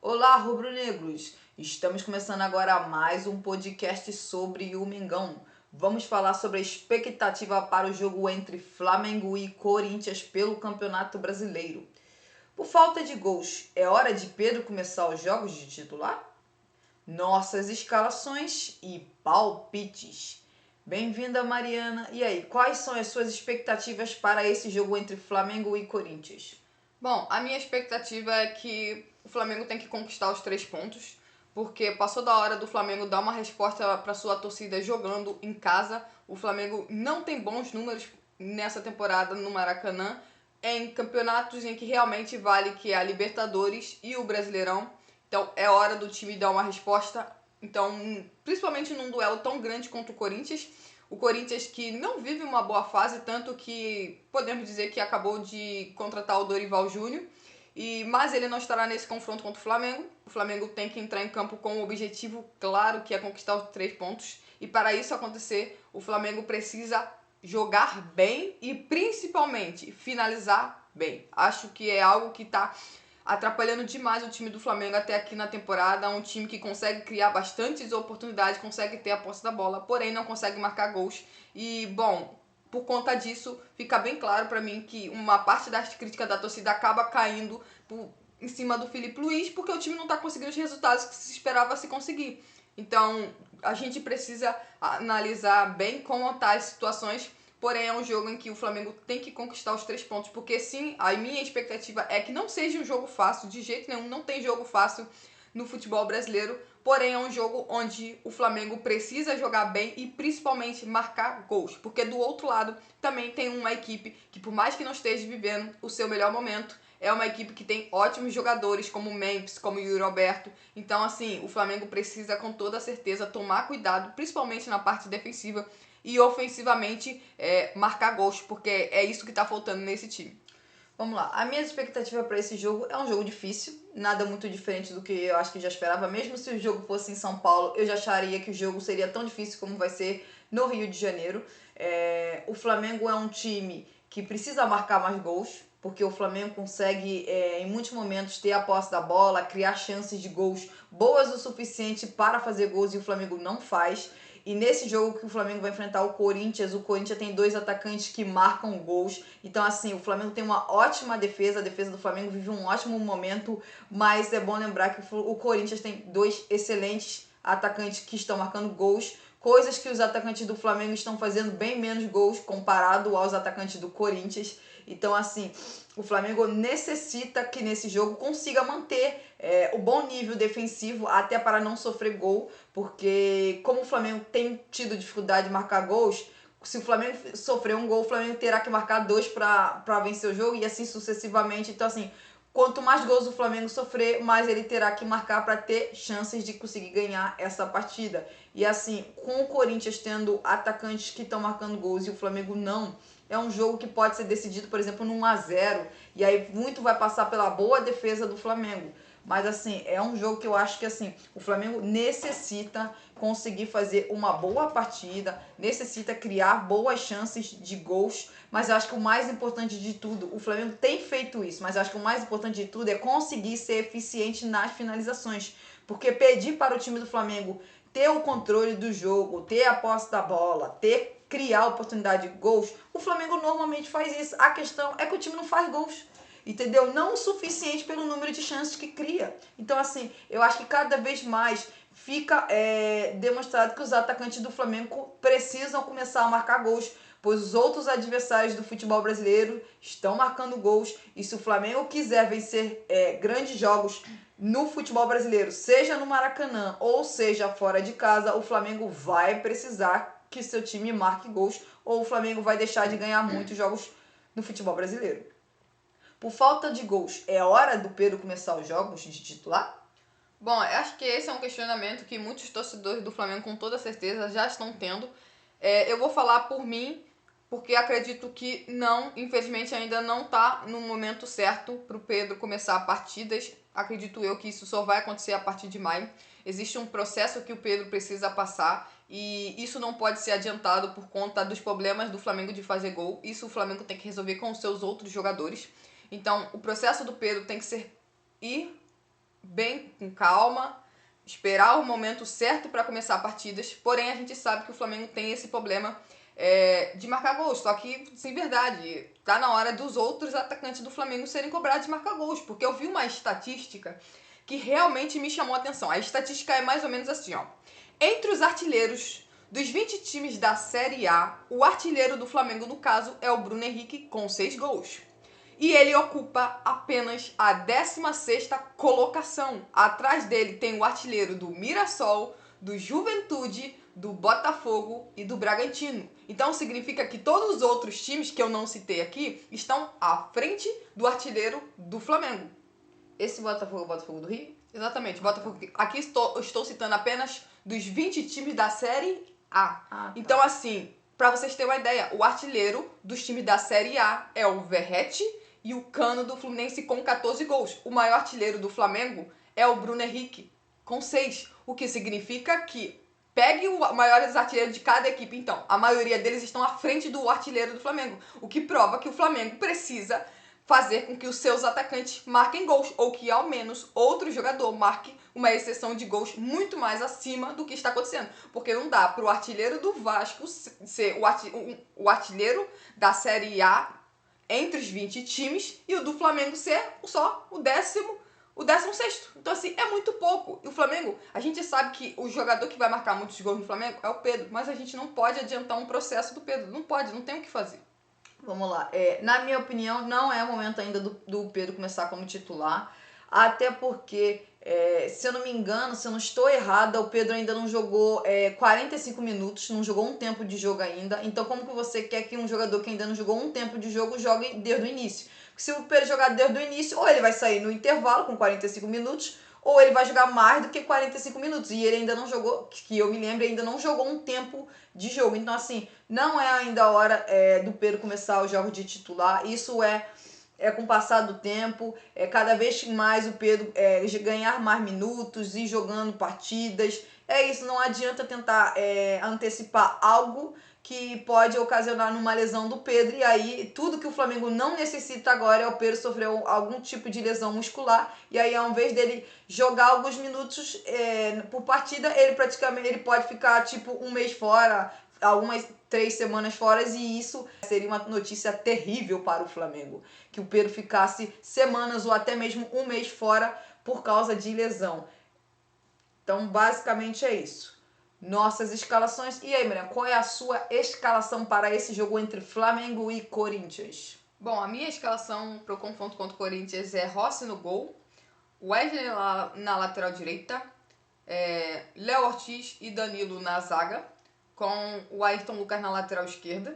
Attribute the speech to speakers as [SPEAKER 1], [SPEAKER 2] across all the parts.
[SPEAKER 1] Olá, rubro-negros! Estamos começando agora mais um podcast sobre o Mengão. Vamos falar sobre a expectativa para o jogo entre Flamengo e Corinthians pelo Campeonato Brasileiro. Por falta de gols, é hora de Pedro começar os jogos de titular? Nossas escalações e palpites. Bem-vinda, Mariana. E aí, quais são as suas expectativas para esse jogo entre Flamengo e Corinthians?
[SPEAKER 2] Bom, a minha expectativa é que o Flamengo tem que conquistar os 3 pontos, porque passou da hora do Flamengo dar uma resposta para sua torcida jogando em casa. O Flamengo não tem bons números nessa temporada no Maracanã, em campeonatos em que realmente vale, que é a Libertadores e o Brasileirão. Então é hora do time dar uma resposta. Então, principalmente num duelo tão grande contra o Corinthians que não vive uma boa fase, tanto que podemos dizer que acabou de contratar o Dorival Júnior, mas ele não estará nesse confronto contra o Flamengo. O Flamengo tem que entrar em campo com um objetivo claro, que é conquistar os 3 pontos. E para isso acontecer, o Flamengo precisa jogar bem e principalmente finalizar bem. Acho que é algo que está atrapalhando demais o time do Flamengo até aqui na temporada. Um time que consegue criar bastantes oportunidades, consegue ter a posse da bola, porém não consegue marcar gols. E, bom, por conta disso, fica bem claro para mim que uma parte das críticas da torcida acaba caindo em cima do Felipe Luiz, porque o time não está conseguindo os resultados que se esperava se conseguir. Então, a gente precisa analisar bem como estão as situações. Porém, é um jogo em que o Flamengo tem que conquistar os 3 pontos, porque sim, a minha expectativa é que não seja um jogo fácil, de jeito nenhum, não tem jogo fácil no futebol brasileiro. Porém, é um jogo onde o Flamengo precisa jogar bem e principalmente marcar gols, porque do outro lado também tem uma equipe que, por mais que não esteja vivendo o seu melhor momento, é uma equipe que tem ótimos jogadores como o Memphis, como o Yuri Alberto. Então, assim, o Flamengo precisa com toda certeza tomar cuidado, principalmente na parte defensiva, e ofensivamente marcar gols, porque é isso que está faltando nesse time.
[SPEAKER 1] Vamos lá, a minha expectativa para esse jogo é um jogo difícil, nada muito diferente do que eu acho que já esperava. Mesmo se o jogo fosse em São Paulo, eu já acharia que o jogo seria tão difícil como vai ser no Rio de Janeiro. O Flamengo é um time que precisa marcar mais gols, porque o Flamengo consegue, em muitos momentos, ter a posse da bola, criar chances de gols boas o suficiente para fazer gols e o Flamengo não faz. E nesse jogo que o Flamengo vai enfrentar o Corinthians tem dois atacantes que marcam gols. Então, assim, o Flamengo tem uma ótima defesa. A defesa do Flamengo vive um ótimo momento. Mas é bom lembrar que o Corinthians tem dois excelentes atacantes que estão marcando gols. Coisas que os atacantes do Flamengo estão fazendo bem menos gols comparado aos atacantes do Corinthians. Então, assim, o Flamengo necessita que nesse jogo consiga manter o bom nível defensivo até para não sofrer gol, porque como o Flamengo tem tido dificuldade de marcar gols, se o Flamengo sofrer um gol, o Flamengo terá que marcar dois para vencer o jogo e assim sucessivamente. Então, assim, quanto mais gols o Flamengo sofrer, mais ele terá que marcar para ter chances de conseguir ganhar essa partida. E assim, com o Corinthians tendo atacantes que estão marcando gols e o Flamengo não, é um jogo que pode ser decidido, por exemplo, num 1-0. E aí muito vai passar pela boa defesa do Flamengo. Mas assim, é um jogo que eu acho que assim, o Flamengo necessita conseguir fazer uma boa partida, necessita criar boas chances de gols, mas eu acho que o mais importante de tudo, o Flamengo tem feito isso, mas eu acho que o mais importante de tudo é conseguir ser eficiente nas finalizações, porque pedir para o time do Flamengo ter o controle do jogo, ter a posse da bola, criar oportunidade de gols, o Flamengo normalmente faz isso. A questão é que o time não faz gols, entendeu? Não o suficiente pelo número de chances que cria. Então, assim, eu acho que cada vez mais fica demonstrado que os atacantes do Flamengo precisam começar a marcar gols, pois os outros adversários do futebol brasileiro estão marcando gols, e se o Flamengo quiser vencer grandes jogos no futebol brasileiro, seja no Maracanã ou seja fora de casa, o Flamengo vai precisar que seu time marque gols, ou o Flamengo vai deixar de ganhar muitos jogos no futebol brasileiro. Por falta de gols, é hora do Pedro começar os jogos de titular?
[SPEAKER 2] Bom, eu acho que esse é um questionamento que muitos torcedores do Flamengo com toda certeza já estão tendo. Eu vou falar por mim, porque acredito que não, infelizmente ainda não está no momento certo para o Pedro começar partidas. Acredito eu que isso só vai acontecer a partir de maio. Existe um processo que o Pedro precisa passar e isso não pode ser adiantado por conta dos problemas do Flamengo de fazer gol. Isso o Flamengo tem que resolver com os seus outros jogadores. Então, o processo do Pedro tem que ser ir bem com calma, esperar o momento certo para começar partidas. Porém, a gente sabe que o Flamengo tem esse problema de marcar gols. Só que, sem verdade, tá na hora dos outros atacantes do Flamengo serem cobrados de marcar gols. Porque eu vi uma estatística que realmente me chamou a atenção. A estatística é mais ou menos assim, ó. Entre os artilheiros dos 20 times da Série A, o artilheiro do Flamengo, no caso, é o Bruno Henrique, com 6 gols. E ele ocupa apenas a 16ª colocação. Atrás dele tem o artilheiro do Mirassol, do Juventude, do Botafogo e do Bragantino. Então significa que todos os outros times que eu não citei aqui estão à frente do artilheiro do Flamengo.
[SPEAKER 1] Esse Botafogo é o Botafogo do Rio?
[SPEAKER 2] Exatamente, Botafogo. Aqui estou citando apenas dos 20 times da Série A.
[SPEAKER 1] Tá.
[SPEAKER 2] Então, assim, para vocês terem uma ideia, o artilheiro dos times da Série A é o Verratti e o Cano do Fluminense com 14 gols. O maior artilheiro do Flamengo é o Bruno Henrique, com 6. O que significa que pegue os maiores artilheiros de cada equipe. Então, a maioria deles estão à frente do artilheiro do Flamengo. O que prova que o Flamengo precisa fazer com que os seus atacantes marquem gols, ou que ao menos outro jogador marque uma exceção de gols muito mais acima do que está acontecendo. Porque não dá para o artilheiro do Vasco ser o artilheiro da Série A entre os 20 times e o do Flamengo ser só o 16º. Então, assim, é muito pouco. E o Flamengo, a gente sabe que o jogador que vai marcar muitos gols no Flamengo é o Pedro, mas a gente não pode adiantar um processo do Pedro. Não pode, não tem o que fazer.
[SPEAKER 1] Vamos lá. Na minha opinião, não é o momento ainda do Pedro começar como titular. Até porque, se eu não me engano, se eu não estou errada, o Pedro ainda não jogou 45 minutos, não jogou um tempo de jogo ainda. Então, como que você quer que um jogador que ainda não jogou um tempo de jogo jogue desde o início? Porque se o Pedro jogar desde o início, ou ele vai sair no intervalo com 45 minutos, ou ele vai jogar mais do que 45 minutos. E ele ainda não jogou, que eu me lembro, ainda não jogou um tempo de jogo. Então, assim, não é ainda a hora do Pedro começar os jogos de titular. Isso é com o passar do tempo, cada vez mais o Pedro ganhar mais minutos, ir jogando partidas. É isso, não adianta tentar antecipar algo que pode ocasionar numa lesão do Pedro. E aí, tudo que o Flamengo não necessita agora é o Pedro sofrer algum tipo de lesão muscular. E aí, ao invés dele jogar alguns minutos por partida, ele pode ficar tipo um mês fora, algumas 3 semanas fora, e isso seria uma notícia terrível para o Flamengo. Que o Pedro ficasse semanas ou até mesmo um mês fora por causa de lesão. Então, basicamente é isso. Nossas escalações. E aí, Mariana, qual é a sua escalação para esse jogo entre Flamengo e Corinthians?
[SPEAKER 2] Bom, a minha escalação para o confronto contra o Corinthians é Rossi no gol, Wesley na lateral direita, Léo Ortiz e Danilo na zaga, com o Ayrton Lucas na lateral esquerda,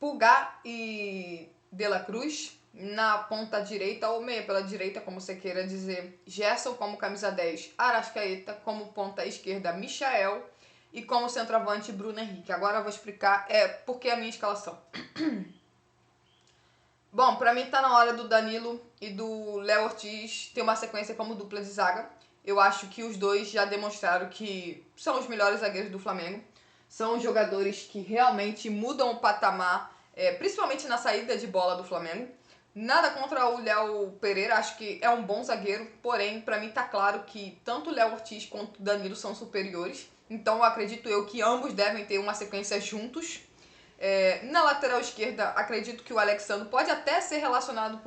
[SPEAKER 2] Pulgar e De La Cruz na ponta direita, ou meia pela direita, como você queira dizer, Gerson como camisa 10, Arrascaeta como ponta esquerda, Michael, e como centroavante, Bruno Henrique. Agora eu vou explicar por que a minha escalação. Bom, pra mim tá na hora do Danilo e do Léo Ortiz ter uma sequência como dupla de zaga. Eu acho que os dois já demonstraram que são os melhores zagueiros do Flamengo. São jogadores que realmente mudam o patamar, principalmente na saída de bola do Flamengo. Nada contra o Léo Pereira, acho que é um bom zagueiro, porém, pra mim tá claro que tanto o Léo Ortiz quanto o Danilo são superiores. Então, acredito eu que ambos devem ter uma sequência juntos. Na lateral esquerda, acredito que o Alexandre pode até ser relacionado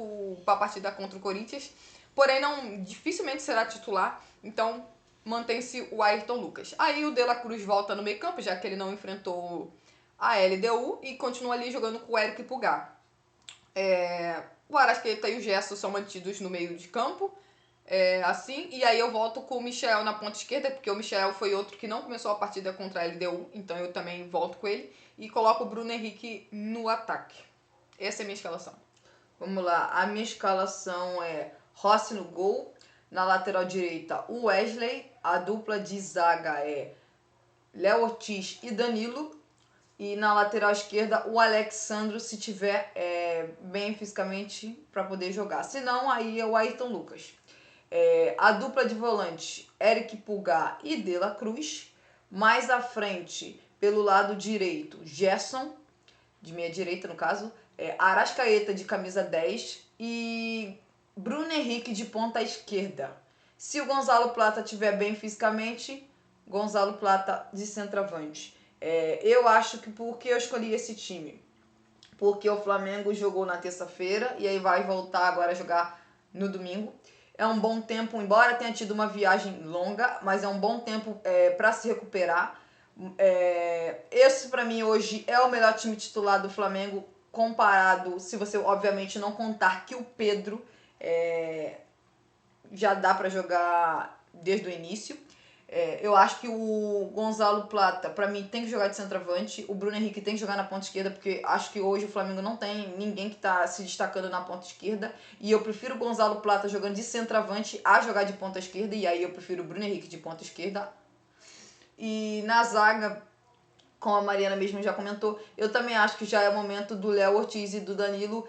[SPEAKER 2] para a partida contra o Corinthians, porém dificilmente será titular, então mantém-se o Ayrton Lucas. Aí o De La Cruz volta no meio campo, já que ele não enfrentou a LDU, e continua ali jogando com o Eric Pulgar. O Arrascaeta e o Gerson são mantidos no meio de campo, assim, e aí eu volto com o Michael na ponta esquerda, porque o Michael foi outro que não começou a partida contra a LDU, então eu também volto com ele, e coloco o Bruno Henrique no ataque. Essa é a minha escalação.
[SPEAKER 1] Vamos lá, a minha escalação é Rossi no gol, na lateral direita o Wesley, a dupla de zaga é Léo Ortiz e Danilo, e na lateral esquerda o Alexandro, se tiver bem fisicamente para poder jogar. Se não, aí é o Ayrton Lucas. A dupla de volante, Eric Pulgar e De La Cruz. Mais à frente, pelo lado direito, Gerson, de meia direita no caso, Arrascaeta de camisa 10 e Bruno Henrique de ponta esquerda. Se o Gonzalo Plata estiver bem fisicamente, Gonzalo Plata de centroavante. Eu acho que por que eu escolhi esse time? Porque o Flamengo jogou na terça-feira e aí vai voltar agora a jogar no domingo. É um bom tempo, embora tenha tido uma viagem longa, mas é um bom tempo para se recuperar. Esse para mim hoje é o melhor time titular do Flamengo comparado, se você obviamente não contar que o Pedro já dá para jogar desde o início. Eu acho que o Gonzalo Plata, para mim, tem que jogar de centroavante. O Bruno Henrique tem que jogar na ponta esquerda, porque acho que hoje o Flamengo não tem ninguém que está se destacando na ponta esquerda. E eu prefiro o Gonzalo Plata jogando de centroavante a jogar de ponta esquerda. E aí eu prefiro o Bruno Henrique de ponta esquerda. E na zaga, como a Mariana mesmo já comentou, eu também acho que já é o momento do Léo Ortiz e do Danilo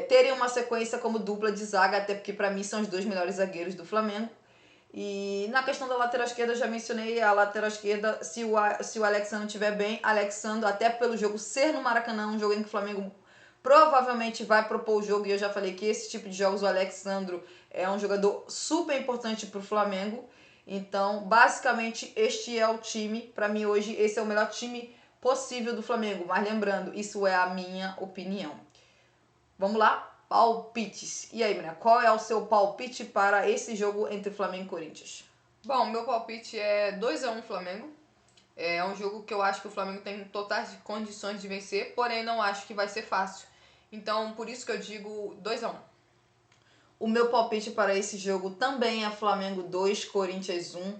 [SPEAKER 1] terem uma sequência como dupla de zaga, até porque para mim são os dois melhores zagueiros do Flamengo. E na questão da lateral esquerda, eu já mencionei a lateral esquerda, se o Alexandre estiver bem, Alexandre, até pelo jogo ser no Maracanã, um jogo em que o Flamengo provavelmente vai propor o jogo, e eu já falei que esse tipo de jogos, o Alexandre é um jogador super importante para o Flamengo. Então, basicamente, este é o time. Para mim, hoje, esse é o melhor time possível do Flamengo. Mas lembrando, isso é a minha opinião. Vamos lá? Palpites. E aí, Bruna, qual é o seu palpite para esse jogo entre Flamengo e Corinthians?
[SPEAKER 2] Bom, meu palpite é 2-1 Flamengo. É um jogo que eu acho que o Flamengo tem totais condições de vencer, porém não acho que vai ser fácil. Então, por isso que eu digo 2-1.
[SPEAKER 1] O meu palpite para esse jogo também é Flamengo 2, Corinthians 1.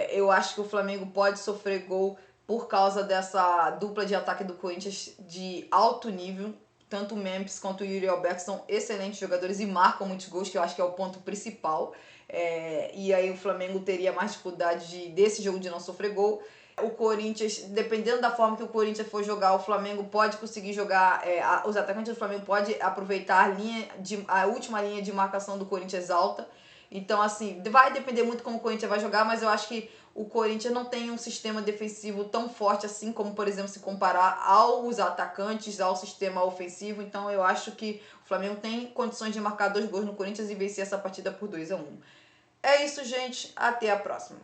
[SPEAKER 1] Eu acho que o Flamengo pode sofrer gol por causa dessa dupla de ataque do Corinthians de alto nível. Tanto o Memphis quanto o Yuri Alberto são excelentes jogadores e marcam muitos gols, que eu acho que é o ponto principal. E aí o Flamengo teria mais dificuldade desse jogo de não sofrer gol. O Corinthians, dependendo da forma que o Corinthians for jogar, o Flamengo pode conseguir jogar, os atacantes do Flamengo podem aproveitar a última linha de marcação do Corinthians alta. Então, assim, vai depender muito como o Corinthians vai jogar, mas eu acho que o Corinthians não tem um sistema defensivo tão forte assim, como, por exemplo, se comparar aos atacantes, ao sistema ofensivo. Então, eu acho que o Flamengo tem condições de marcar 2 gols no Corinthians e vencer essa partida por 2-1. É isso, gente. Até a próxima.